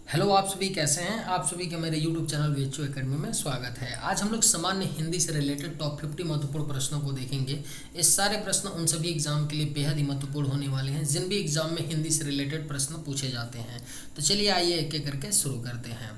Hello, आप सभी कैसे हैं। आप सभी का मेरे YouTube चैनल वेचो एकेडमी में स्वागत है। आज हम लोग सामान्य हिंदी से रिलेटेड टॉप 50 महत्वपूर्ण प्रश्नों को देखेंगे। ये सारे प्रश्न उन सभी एग्जाम के लिए बेहद ही महत्वपूर्ण होने वाले हैं जिन भी एग्जाम में हिंदी से रिलेटेड प्रश्न पूछे जाते हैं। तो चलिए आइए एक एक करके शुरू करते हैं।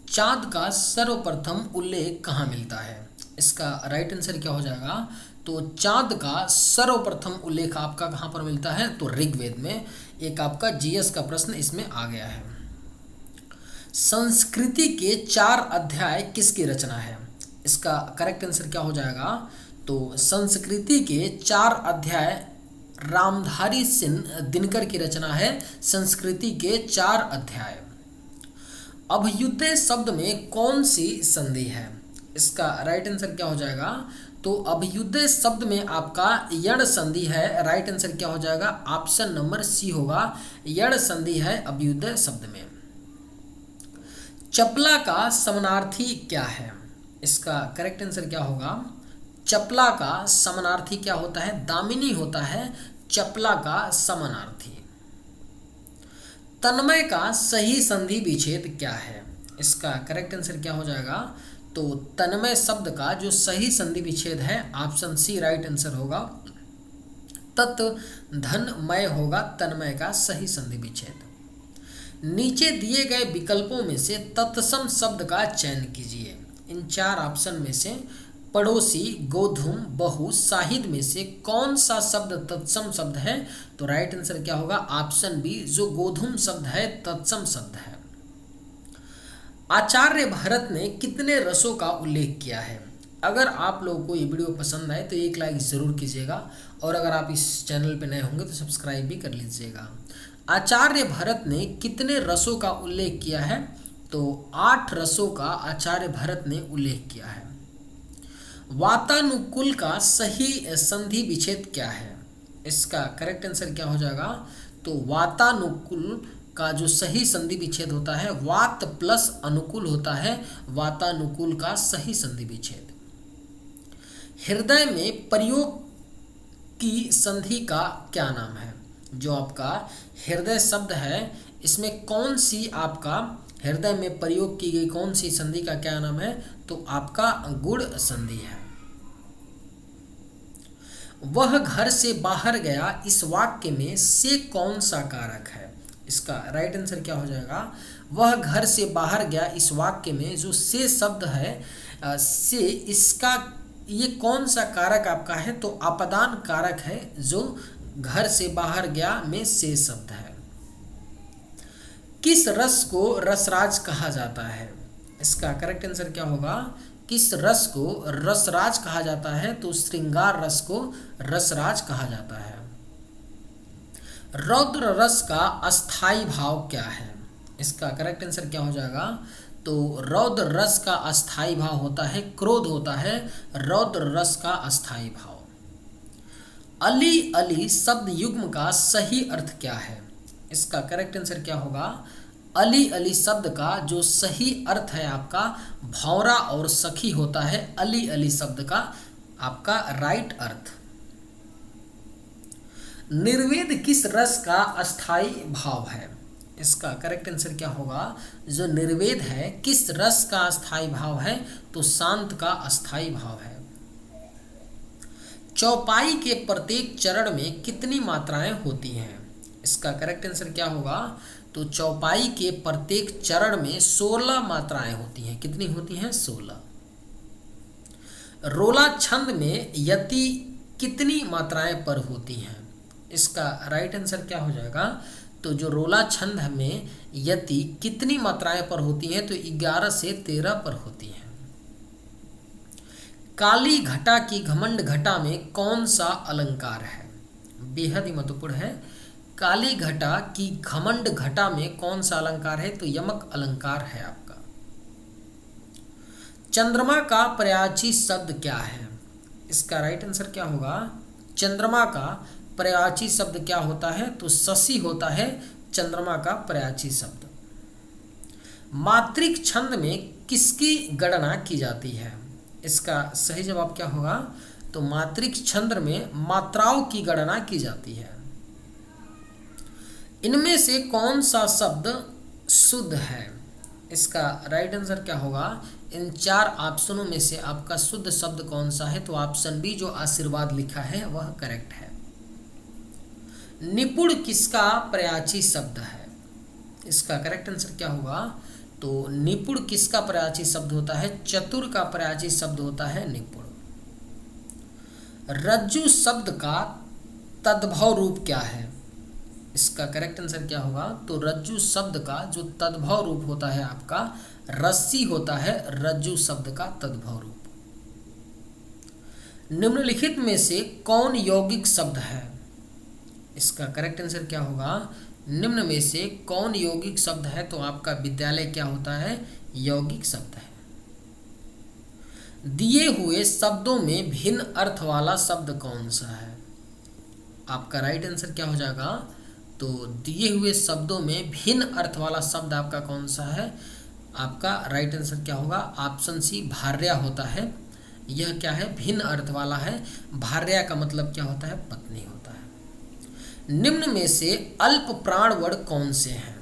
चाँद का सर्वप्रथम उल्लेख कहाँ मिलता है? इसका राइट आंसर क्या हो जाएगा? तो चाँद का सर्वप्रथम उल्लेख आपका कहाँ पर मिलता है? तो ऋग्वेद में। एक आपका जीएस का प्रश्न इसमें आ गया है। संस्कृति के 4 अध्याय किसकी रचना है? इसका करेक्ट आंसर क्या हो जाएगा? तो संस्कृति के 4 अध्याय रामधारी सिंह दिनकर की रचना है। संस्कृति के 4 अध्याय। अभ्युदय शब्द में कौन सी संधि है? इसका राइट आंसर क्या हो जाएगा? तो अभ्युदय शब्द में आपका यण संधि है। राइट आंसर क्या हो जाएगा? ऑप्शन नंबर सी होगा, यण संधि है अभ्युदय शब्द में। चपला का समानार्थी क्या है? इसका करेक्ट आंसर क्या होगा? चपला का समानार्थी क्या होता है? दामिनी होता है चपला का समानार्थी। तन्मय का सही संधि विच्छेद क्या है? इसका करेक्ट आंसर क्या हो जाएगा? तो तन्मय शब्द का जो सही संधि विच्छेद है ऑप्शन सी राइट आंसर होगा। तत् धनमय होगा तन्मय का सही संधि विच्छेद। नीचे दिए गए विकल्पों में से तत्सम शब्द का चयन कीजिए। इन 4 ऑप्शन में से पड़ोसी, गोधूम, बहु, साहिद में से कौन सा शब्द तत्सम शब्द है? तो राइट आंसर क्या होगा? ऑप्शन बी, जो गोधूम शब्द है तत्सम शब्द है। आचार्य भरत ने कितने रसों का उल्लेख किया है? अगर आप लोगों को ये वीडियो पसंद आए तो एक लाइक ज़रूर कीजिएगा और अगर आप इस चैनल पर नए होंगे तो सब्सक्राइब भी कर लीजिएगा। आचार्य भरत ने कितने रसों का उल्लेख किया है? तो 8 रसों का आचार्य भरत ने उल्लेख किया है। वातानुकूल का सही संधि विच्छेद क्या है? इसका करेक्ट आंसर क्या हो जाएगा? तो वातानुकूल का जो सही संधि विच्छेद होता है वात प्लस अनुकूल होता है। वातानुकूल का सही संधि विच्छेद। हृदय में प्रयोग की संधि का क्या नाम है? जो आपका हृदय शब्द है इसमें कौन सी आपका हृदय में प्रयोग की गई कौन सी संधि का क्या नाम है? तो आपका गुण संधि है। वह घर से बाहर गया इस वाक्य में से कौन सा कारक है? इसका राइट आंसर क्या हो जाएगा? वह घर से बाहर गया इस वाक्य में जो से शब्द है से इसका ये कौन सा कारक आपका है? तो अपदान कारक है जो घर से बाहर गया में से शब्द है। किस रस को रसराज कहा जाता है? इसका करेक्ट आंसर क्या होगा? किस रस को रसराज कहा जाता है? तो श्रृंगार रस को रसराज कहा जाता है। रौद्र रस का अस्थाई भाव क्या है? इसका करेक्ट आंसर क्या हो जाएगा? तो रौद्र रस का अस्थाई भाव होता है क्रोध होता है रौद्र रस का अस्थाई भाव। अली अली शब्द युग्म का सही अर्थ क्या है? इसका करेक्ट आंसर क्या होगा? अली अली शब्द का जो सही अर्थ है आपका भौरा और सखी होता है। अली अली शब्द का आपका राइट अर्थ। निर्वेद किस रस का अस्थाई भाव है? इसका करेक्ट आंसर क्या होगा? जो निर्वेद है किस रस का अस्थाई भाव है? तो शांत का अस्थाई भाव है। चौपाई के प्रत्येक चरण में कितनी मात्राएं होती हैं? इसका करेक्ट आंसर क्या होगा? तो चौपाई के प्रत्येक चरण में 16 मात्राएं होती हैं। कितनी होती हैं? 16। रोला छंद में यति कितनी मात्राएं पर होती हैं? इसका राइट आंसर क्या हो जाएगा? तो जो रोला छंद में यति कितनी मात्राएं पर होती हैं? तो 11 से 13 पर होती हैं। काली घटा की घमंड घटा में कौन सा अलंकार है? बेहद ही महत्वपूर्ण है। काली घटा की घमंड घटा में कौन सा अलंकार है? तो यमक अलंकार है आपका। चंद्रमा का पर्यायवाची शब्द क्या है? इसका राइट आंसर क्या होगा? चंद्रमा का पर्यायवाची शब्द क्या होता है? तो शशि होता है चंद्रमा का पर्यायवाची शब्द। मात्रिक छंद में किसकी गणना की जाती है? इसका सही जवाब क्या होगा? तो मात्रिक छंद में मात्राओं की गणना की जाती है। इनमें से कौन सा शब्द शुद्ध है। इसका राइट आंसर क्या होगा? इन 4 ऑप्शनों में से आपका शुद्ध शब्द कौन सा है? तो ऑप्शन बी जो आशीर्वाद लिखा है वह करेक्ट है। निपुण किसका प्रयाची शब्द है? इसका करेक्ट आंसर क्या होगा? तो निपुण किसका प्रयाची शब्द होता है? चतुर का प्रयाची शब्द होता है निपुण। रज्जु शब्द का तद्भव रूप क्या है? इसका करेक्ट आंसर क्या होगा? तो रज्जु शब्द का जो तद्भव रूप होता है आपका रस्सी होता है, रज्जु शब्द का तद्भव रूप। निम्नलिखित में से कौन यौगिक शब्द है? इसका करेक्ट आंसर क्या होगा? निम्न में से कौन यौगिक शब्द है? तो आपका विद्यालय क्या होता है? यौगिक शब्द है। दिए हुए शब्दों में भिन्न अर्थ वाला शब्द कौन सा है? आपका राइट आंसर क्या हो जाएगा? तो दिए हुए शब्दों में भिन्न अर्थ वाला शब्द आपका कौन सा है? आपका राइट आंसर क्या होगा? ऑप्शन सी भार्या होता है। यह क्या है? भिन्न अर्थ वाला है। भार्या का मतलब क्या होता है? पत्नी होता है। निम्न में से अल्प प्राण वर्ड कौन से हैं?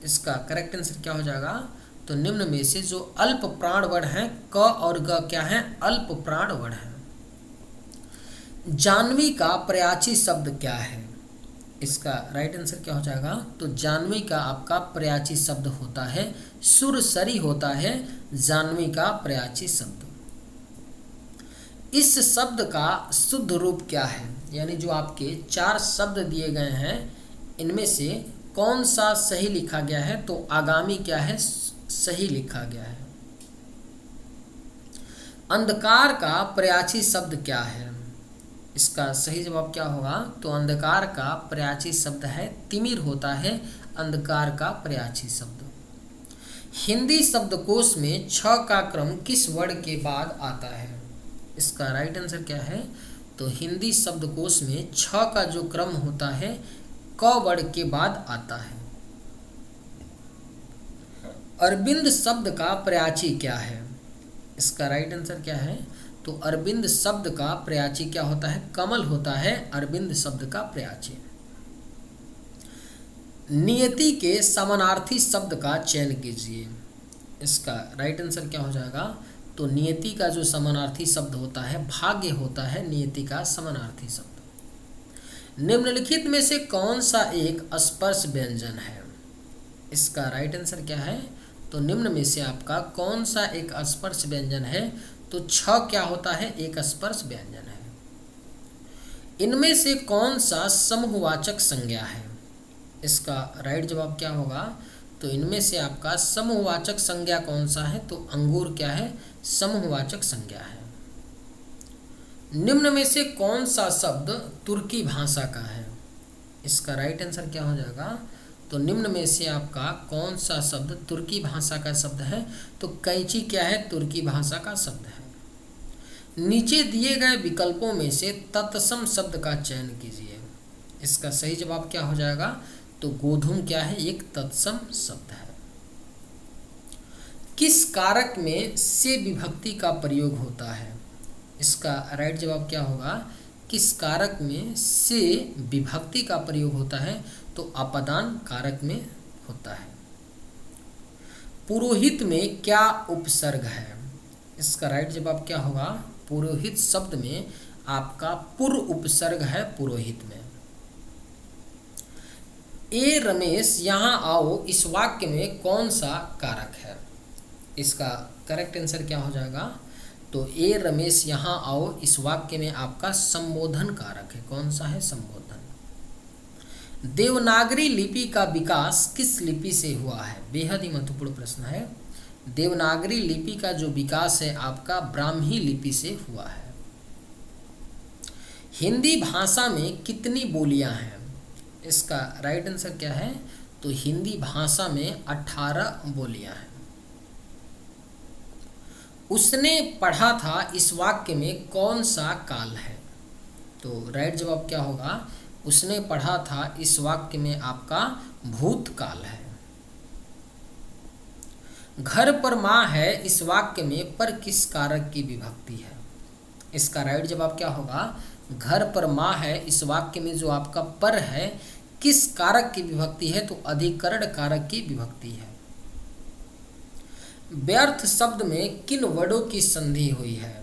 इसका करेक्ट आंसर क्या हो जाएगा? तो निम्न में से जो अल्प प्राण वर्ड हैं क और ग क्या हैं? अल्प प्राण वर्ड हैं। जानवी का प्रयाची शब्द क्या है? इसका राइट आंसर क्या हो जाएगा? तो जानवी का आपका प्रयाची शब्द होता है सुरसरी होता है जानवी का प्रयाची शब्द। इस शब्द का शुद्ध रूप क्या है? यानी जो आपके 4 शब्द दिए गए हैं इनमें से कौन सा सही लिखा गया है? तो आगामी क्या है? सही लिखा गया है। अंधकार का प्रयाची शब्द क्या है? इसका सही जवाब क्या होगा? तो अंधकार का प्रयाची शब्द है तिमिर होता है अंधकार का प्रयाची शब्द। हिंदी शब्दकोश में 6 का क्रम किस वर्ण के बाद आता है? इसका राइट आंसर क्या है? तो हिंदी शब्दकोश में 6 का जो क्रम होता है क वर्ण के बाद आता है। अरविंद शब्द का प्रयाची क्या है? इसका राइट आंसर क्या है? तो अरविंद शब्द का प्रयाची क्या होता है? कमल होता है अरविंद शब्द का प्रयाची। नियति के समानार्थी शब्द का चयन कीजिए। इसका राइट आंसर क्या हो जाएगा? तो नियति का जो समानार्थी शब्द होता है भाग्य होता है नियति का समानार्थी शब्द। निम्नलिखित में से कौन सा एक स्पर्श व्यंजन है? इसका राइट आंसर क्या है? तो निम्न में से आपका कौन सा एक स्पर्श व्यंजन है? तो 6 क्या होता है? एक स्पर्श व्यंजन है। इनमें से कौन सा समूहवाचक संज्ञा है? इसका राइट जवाब क्या होगा? तो इनमें से आपका समूहवाचक संज्ञा कौन सा है? तो अंगूर क्या है? समूहवाचक संज्ञा है। निम्न में से कौन सा शब्द तुर्की भाषा का है? इसका राइट आंसर क्या हो जाएगा? तो निम्न में से आपका कौन सा शब्द तुर्की भाषा का शब्द है? तो कैंची क्या है? तुर्की भाषा का शब्द है। नीचे दिए गए विकल्पों में से तत्सम शब्द का चयन कीजिए। इसका सही जवाब क्या हो जाएगा? तो गोधूम क्या है? एक तत्सम शब्द है। किस कारक में से विभक्ति का प्रयोग होता है? इसका राइट जवाब क्या होगा? किस कारक में से विभक्ति का प्रयोग होता है? तो अपादान कारक में होता है। पुरोहित में क्या उपसर्ग है? इसका राइट जवाब क्या होगा? पुरोहित शब्द में आपका पुर उपसर्ग है पुरोहित में। ए रमेश यहाँ आओ इस वाक्य में कौन सा कारक है? इसका करेक्ट आंसर क्या हो जाएगा? तो ए रमेश यहाँ आओ इस वाक्य में आपका संबोधन कारक है। कौन सा है? संबोधन। देवनागरी लिपि का विकास किस लिपि से हुआ है? बेहद ही महत्वपूर्ण प्रश्न है। देवनागरी लिपि का जो विकास है आपका ब्राह्मी लिपि से हुआ है। हिंदी भाषा में कितनी बोलियां हैं? इसका राइट आंसर क्या है? तो हिंदी भाषा में 18 बोलियां हैं। उसने पढ़ा था इस वाक्य में कौन सा काल है? तो राइट जवाब क्या होगा? उसने पढ़ा था इस वाक्य में आपका भूतकाल है। घर पर माँ है इस वाक्य में पर किस कारक की विभक्ति है? इसका राइट जवाब क्या होगा? घर पर माँ है इस वाक्य में जो आपका पर है किस कारक की विभक्ति है? तो अधिकरण कारक की विभक्ति है। व्यर्थ शब्द में किन वर्णों की संधि हुई है?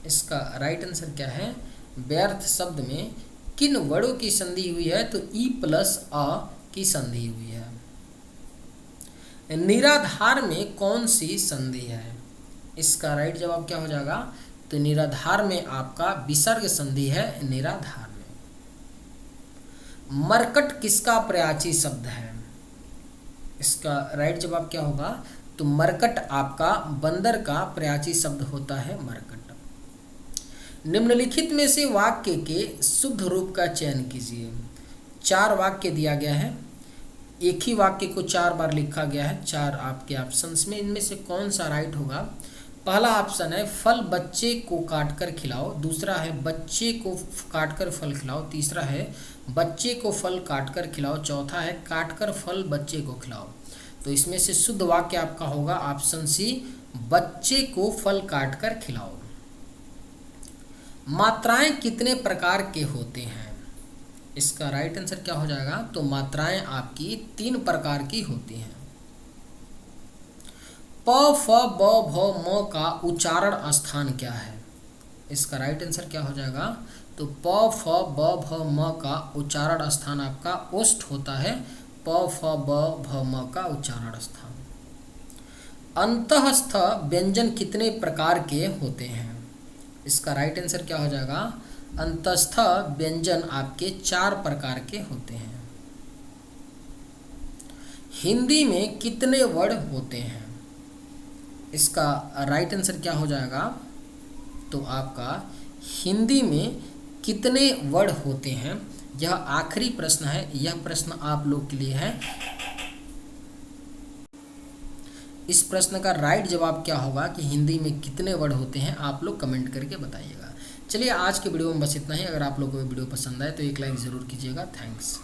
इसका राइट आंसर क्या है? व्यर्थ शब्द में किन वर्णों की संधि हुई है? तो ई प्लस अ की संधि हुई है। निराधार में कौन सी संधि है? इसका राइट जवाब क्या हो जाएगा? तो निराधार में आपका विसर्ग संधि है, निराधार में। मरकट किसका प्रयाची शब्द है? इसका राइट जवाब क्या होगा? तो मरकट आपका बंदर का प्रयाची शब्द होता है, मरकट। निम्नलिखित में से वाक्य के शुद्ध रूप का चयन कीजिए। 4 वाक्य दिया गया है, एक ही वाक्य को 4 बार लिखा गया है, 4 आपके ऑप्शंस में, इनमें से कौन सा राइट होगा? पहला ऑप्शन है फल बच्चे को काटकर खिलाओ, दूसरा है बच्चे को काटकर फल खिलाओ, तीसरा है बच्चे को फल काटकर खिलाओ, चौथा है काटकर फल बच्चे को खिलाओ। तो इसमें से शुद्ध वाक्य आपका होगा ऑप्शन सी, बच्चे को फल काटकर खिलाओ। मात्राएं कितने प्रकार के होते हैं? इसका राइट आंसर क्या हो जाएगा? तो मात्राएं आपकी 3 प्रकार की होती हैं। प, फ, ब, भ, म का उच्चारण स्थान क्या है? इसका राइट आंसर क्या हो जाएगा? तो प, फ, ब, भ, म का उच्चारण स्थान आपका ओष्ठ होता है। प, फ, ब, भ, म का उच्चारण स्थान। अंतःस्थ व्यंजन कितने प्रकार के होते हैं? इसका राइट आंसर क्या हो जाएगा? अंतस्थ व्यंजन आपके 4 प्रकार के होते हैं। हिंदी में कितने वर्ण होते हैं? इसका राइट आंसर क्या हो जाएगा? तो आपका हिंदी में कितने वर्ण होते हैं, यह आखिरी प्रश्न है। यह प्रश्न आप लोग के लिए है। इस प्रश्न का राइट जवाब क्या होगा कि हिंदी में कितने वर्ड होते हैं, आप लोग कमेंट करके बताइएगा। चलिए आज के वीडियो में बस इतना ही। अगर आप लोगों को वीडियो पसंद आए तो एक लाइक ज़रूर कीजिएगा। थैंक्स।